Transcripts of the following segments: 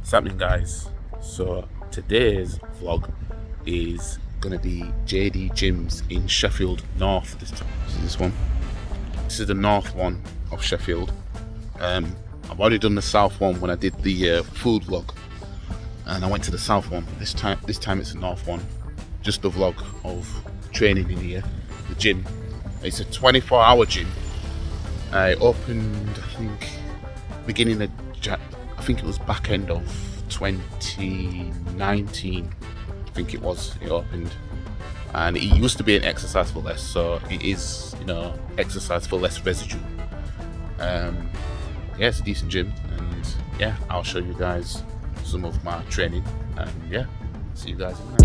What's happening, guys? So today's vlog is gonna be JD Gyms in Sheffield North. This is this one. This is the north one of Sheffield. I've already done the south one when I did the food vlog, and I went to the south one. But this time it's the north one. Just the vlog of training in here, the gym. It's a 24-hour gym. I opened, I think, beginning of I think it was back end of 2019. I think it opened, and it used to be an exercise for less, so it is, exercise for less residue. Yeah, it's a decent gym, and yeah, I'll show you guys some of my training, and yeah, see you guys in there.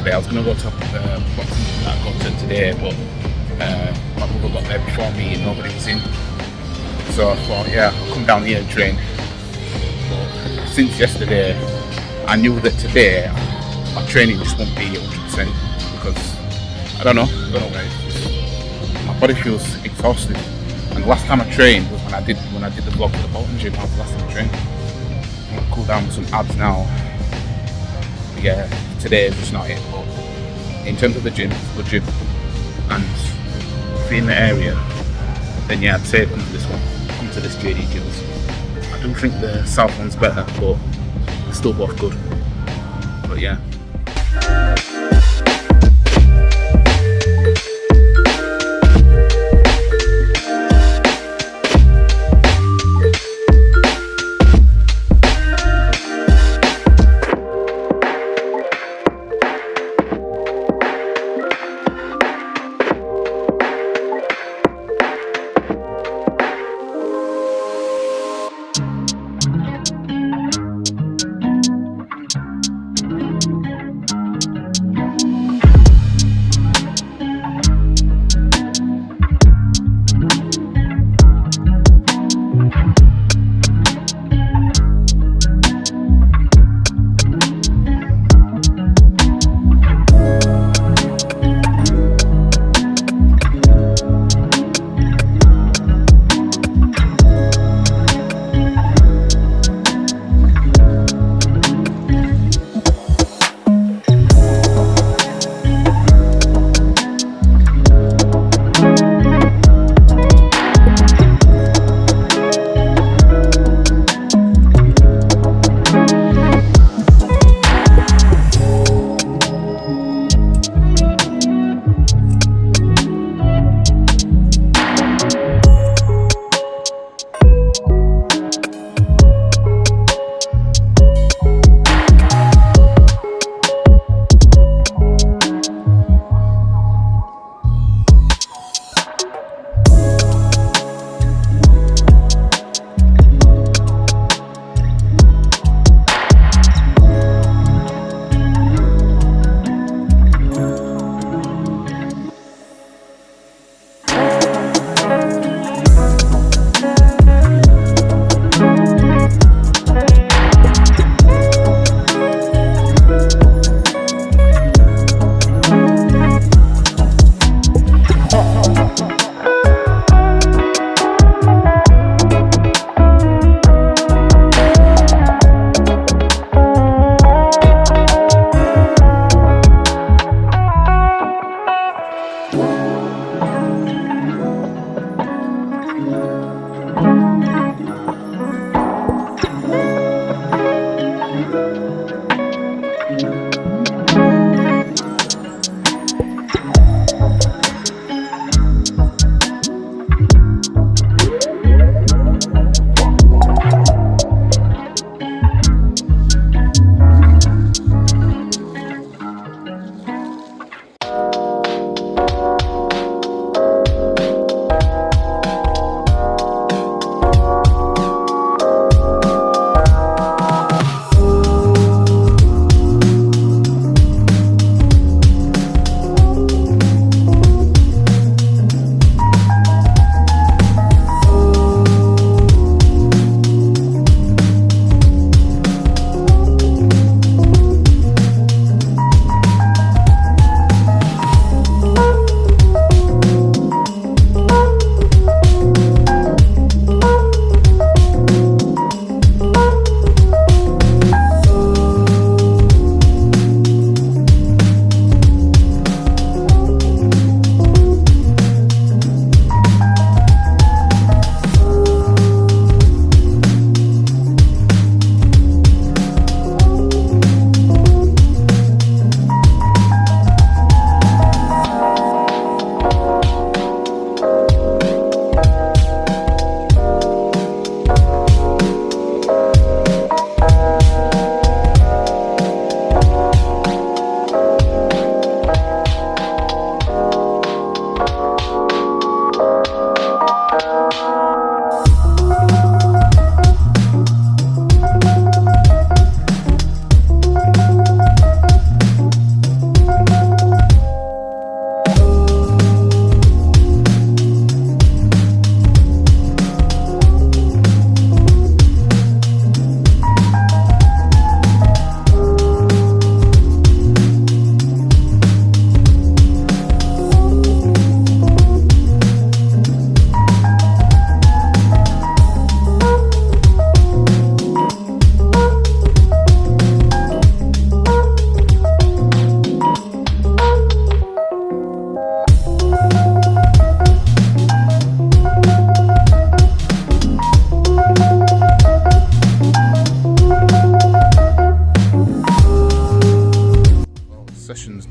I was going to go to boxing that I got to today, but my brother got there before me and nobody was in. So I thought, yeah, I'll come down here and train. But since yesterday, I knew that today my training just won't be 100% because I don't know where it's just, my body feels exhausted. And the last time I trained was when I did the vlog for the Bolton gym. That was the last time I trained. I'm gonna cool down with some abs now. But yeah, today is just not it. But in terms of the gym, it's a good gym, and if you're in the area, then yeah, I'd say come to this one. Come to this JD Gyms. I do think the south one's better, but they're still both good. But yeah.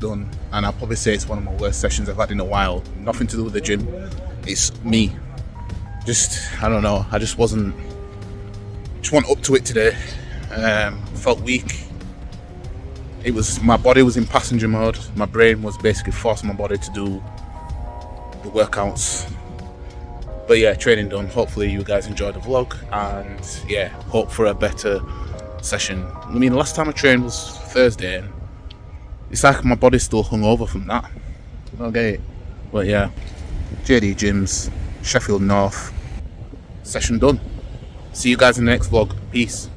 done, and I'll probably say it's one of my worst sessions I've had in a while. Nothing to do with the gym, it's me. I don't know, I just wasn't up to it today. Felt weak. My body was in passenger mode. My brain was basically forcing my body to do the workouts. But yeah, training done. Hopefully you guys enjoyed the vlog, and yeah, hope for a better session. I mean, the last time I trained was Thursday, and it's like my body's still hungover from that. Okay, but yeah, JD Gyms, Sheffield North, session done. See you guys in the next vlog. Peace.